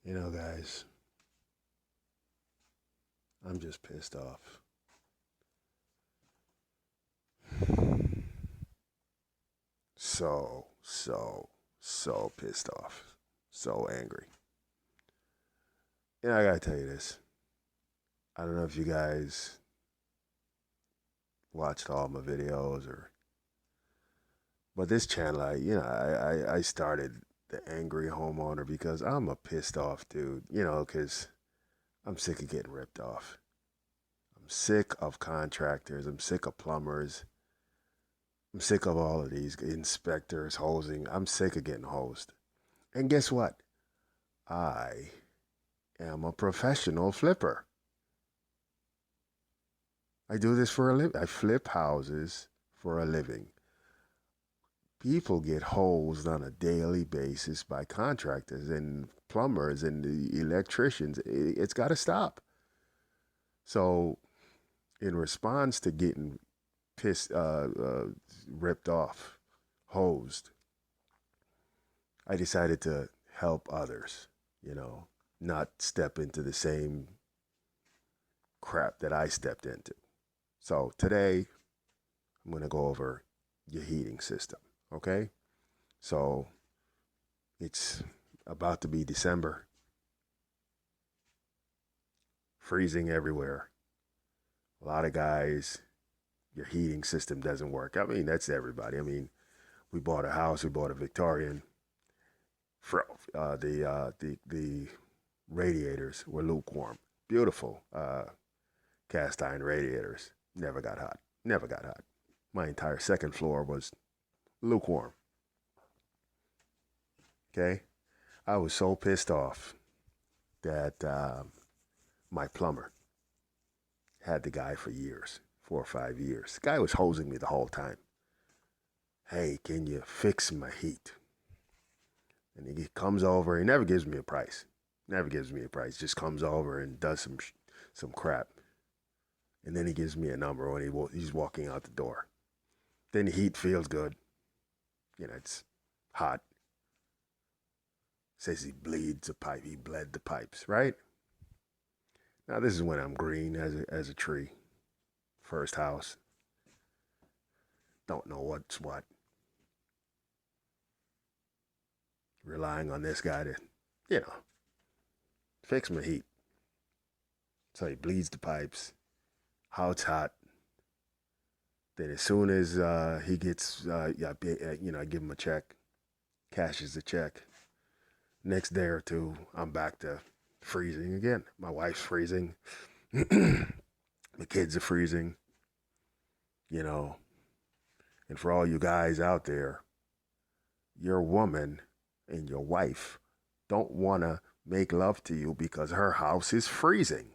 You know, guys, I'm just pissed off. So pissed off. So angry. I gotta tell you this. I don't know if you guys watched all my videos but this channel, I started the angry homeowner because I'm a pissed off dude, because I'm sick of getting ripped off. I'm sick of contractors. I'm sick of plumbers. I'm sick of all of these inspectors hosing. I'm sick of getting hosed. And guess what? I am a professional flipper. I do this for a living. I flip houses for a living. People get hosed on a daily basis by contractors and plumbers and the electricians. It's got to stop. So, in response to getting pissed, ripped off, hosed, I decided to help others, not step into the same crap that I stepped into. So today, I'm going to go over your heating system, okay? So it's about to be December, freezing everywhere. A lot of guys, your heating system doesn't work. I mean, that's everybody. I mean, we bought a house, we bought a Victorian. The radiators were lukewarm. Beautiful cast iron radiators. Never got hot. Never got hot. My entire second floor was lukewarm. Okay? I was so pissed off that my plumber had the guy for years, 4 or 5 years. The guy was hosing me the whole time. Hey, can you fix my heat? And he comes over. He never gives me a price. Never gives me a price. Just comes over and does some crap. And then he gives me a number when he's walking out the door. Then the heat feels good. It's hot. Says he bleeds a pipe. He bled the pipes, right? Now this is when I'm green as a tree. First house. Don't know what's what. Relying on this guy to, you know, fix my heat. So he bleeds the pipes. How it's hot. Then as soon as he gets, I give him a check, cashes the check. Next day or two, I'm back to freezing again. My wife's freezing. The kids are freezing. You know, and for all you guys out there, your woman and your wife don't want to make love to you because her house is freezing.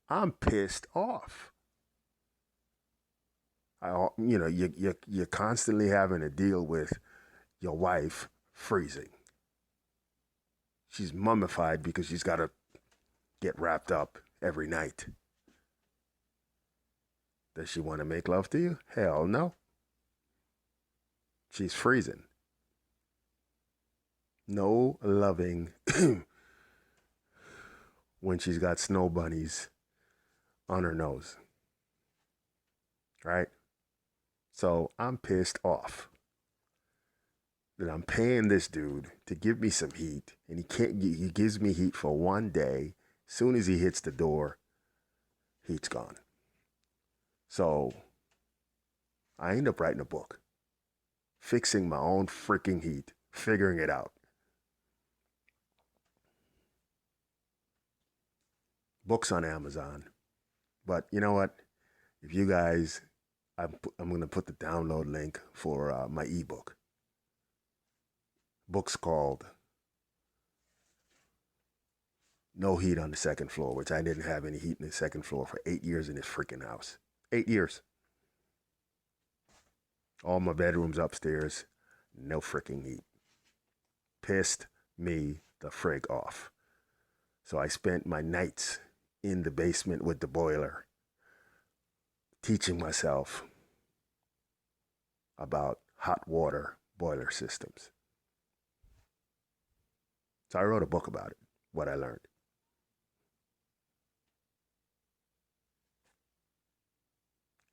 I'm pissed off. You're constantly having to deal with your wife freezing. She's mummified because she's got to get wrapped up every night. Does she want to make love to you? Hell no. She's freezing. No loving when she's got snow bunnies on her nose. Right? So I'm pissed off that I'm paying this dude to give me some heat, and he gives me heat for one day. Soon as he hits the door, heat's gone. So I end up writing a book, fixing my own freaking heat, figuring it out. Books on Amazon. But you know what? If you guys, I'm going to put the download link for my ebook. Book's called No Heat on the Second Floor, which I didn't have any heat in the second floor for 8 years in this freaking house. 8 years. All my bedrooms upstairs, no freaking heat. Pissed me the frig off. So I spent my nights in the basement with the boiler, teaching myself about hot water boiler systems. So I wrote a book about it. what I learned.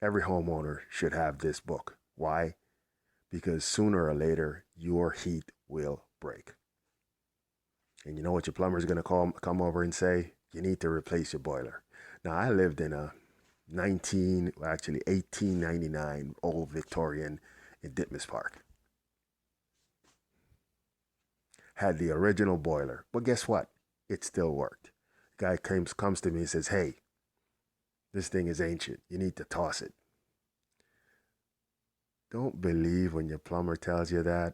Every homeowner should have this book. Why? Because sooner or later, your heat will break. And you know what your plumber is going to come over and say? You need to replace your boiler. Now, I lived in a 1899 old Victorian in Ditmas Park. Had the original boiler. But guess what? It still worked. Guy comes to me and says, hey, this thing is ancient. You need to toss it. Don't believe when your plumber tells you that,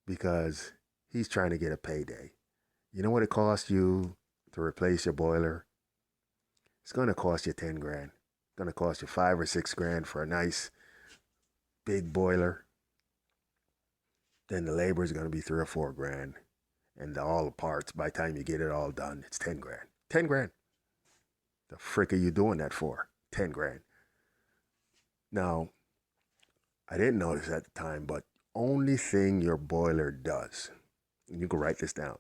because he's trying to get a payday. You know what it costs you to replace your boiler? It's going to cost you 10 grand. It's going to cost you 5 or 6 grand for a nice big boiler. Then the labor is going to be 3 or 4 grand. And all the parts, by the time you get it all done, it's 10 grand. 10 grand. The frick are you doing that for? 10 grand. Now, I didn't notice at the time, but only thing your boiler does, and you can write this down,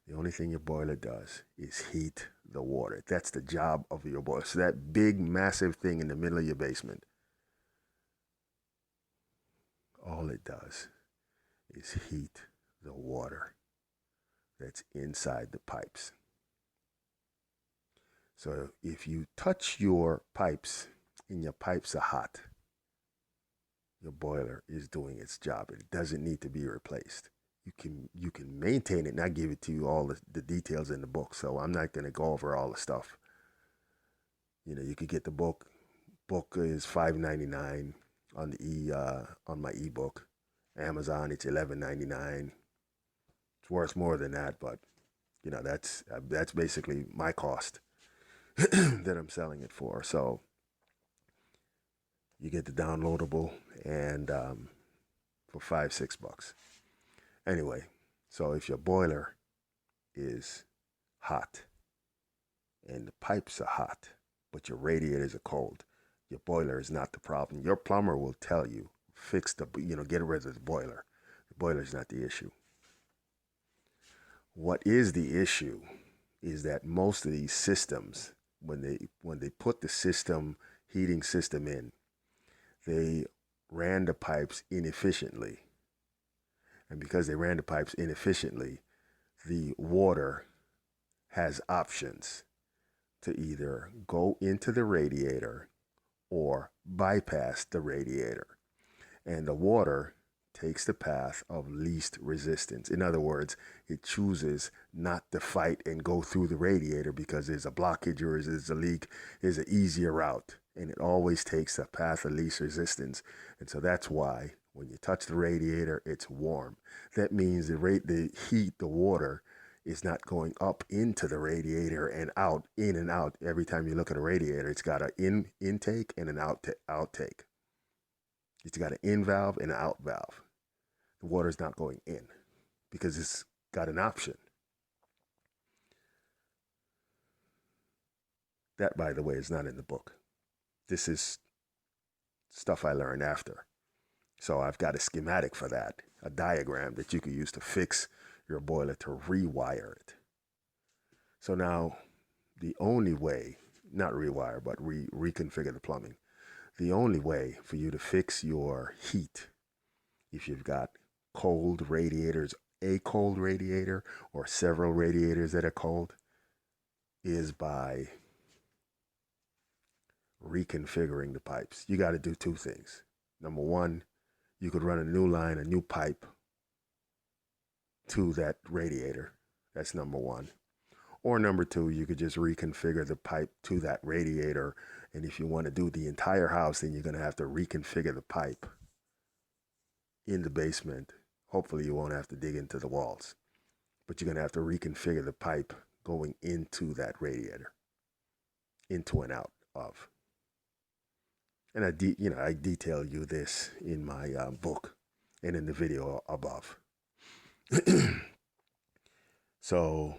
the only thing your boiler does is heat the water. That's the job of your boiler. So that big, massive thing in the middle of your basement, all it does is heat the water that's inside the pipes. So if you touch your pipes and your pipes are hot, your boiler is doing its job. It doesn't need to be replaced. You can maintain it, and I give it to you all the details in the book. So I'm not going to go over all the stuff. You know, you could get the book. Book is $5.99 on on my ebook. Amazon, it's $11.99. It's worth more than that, but you know that's basically my cost that I'm selling it for. So you get the downloadable and for $5-6. Anyway, so if your boiler is hot and the pipes are hot, but your radiators are cold, your boiler is not the problem. Your plumber will tell you, get rid of the boiler. The boiler is not the issue. What is the issue is that most of these systems, when they put the heating system in, they ran the pipes inefficiently. And because they ran the pipes inefficiently, the water has options to either go into the radiator or bypass the radiator. And the water takes the path of least resistance. In other words, it chooses not to fight and go through the radiator because there's a blockage or there's a leak. There's an easier route. And it always takes the path of least resistance. And so that's why when you touch the radiator, it's warm. That means the heat, the water, is not going up into the radiator and out, in and out. Every time you look at a radiator, it's got an intake and an outtake. It's got an in valve and an out valve. The water's not going in because it's got an option. That, by the way, is not in the book. This is stuff I learned after. So I've got a schematic for that, a diagram that you can use to fix your boiler, to rewire it. So now the only way, not rewire, but reconfigure the plumbing. The only way for you to fix your heat, if you've got cold radiators, a cold radiator or several radiators that are cold, is by reconfiguring the pipes. You got to do 2 things. Number 1, you could run a new pipe to that radiator. That's number 1. Or number 2, you could just reconfigure the pipe to that radiator. And if you want to do the entire house, then you're going to have to reconfigure the pipe in the basement. Hopefully you won't have to dig into the walls, but you're going to have to reconfigure the pipe going into that radiator, into and out of. And I detail you this in my book and in the video above. So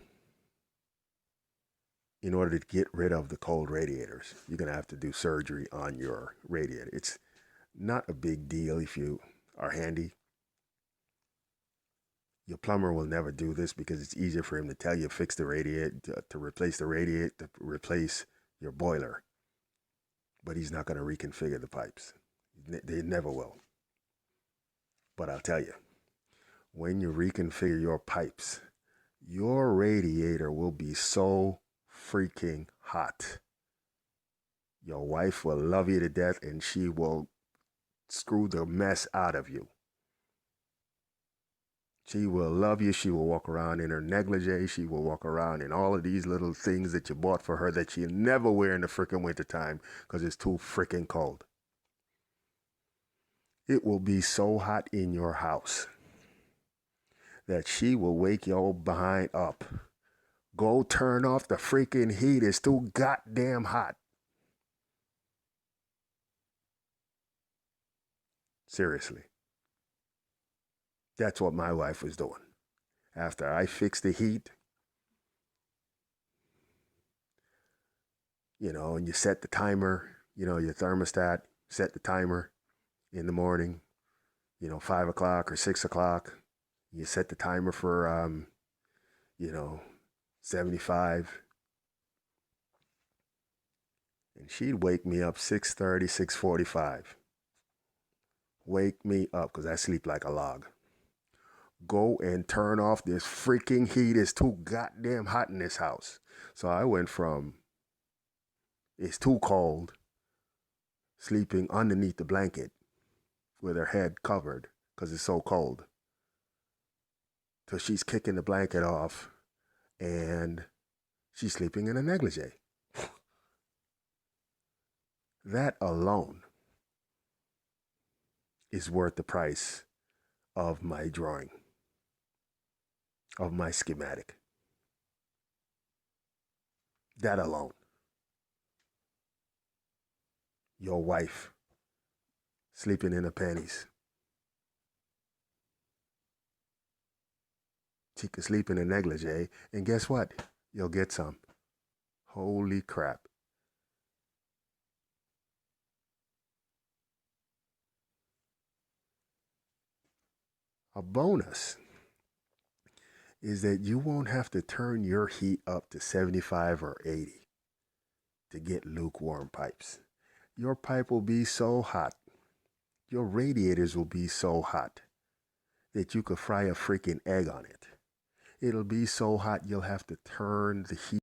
in order to get rid of the cold radiators, you're going to have to do surgery on your radiator. It's not a big deal if you are handy. Your plumber will never do this because it's easier for him to tell you fix the radiator, to replace the radiator, to replace your boiler. But he's not going to reconfigure the pipes. They never will. But I'll tell you, when you reconfigure your pipes, your radiator will be so freaking hot. Your wife will love you to death and she will screw the mess out of you. She will love you. She will walk around in her negligee. She will walk around in all of these little things that you bought for her that she'll never wear in the freaking wintertime because it's too freaking cold. It will be so hot in your house that she will wake your behind up. Go turn off the freaking heat. It's too goddamn hot. Seriously. That's what my wife was doing. After I fixed the heat, and you set the timer, your thermostat, set the timer in the morning, 5 o'clock or 6 o'clock. You set the timer for, 75. And she'd wake me up 6:30, 6:45. Wake me up because I sleep like a log. Go and turn off this freaking heat. It's too goddamn hot in this house. So I went from it's too cold, sleeping underneath the blanket with her head covered because it's so cold, so she's kicking the blanket off and she's sleeping in a negligee. That alone is worth the price of my drawing, of my schematic. That alone. Your wife sleeping in her panties. She could sleep in a negligee, and guess what? You'll get some. Holy crap. A bonus is that you won't have to turn your heat up to 75 or 80 to get lukewarm pipes. Your pipe will be so hot, your radiators will be so hot that you could fry a freaking egg on it. It'll be so hot you'll have to turn the heat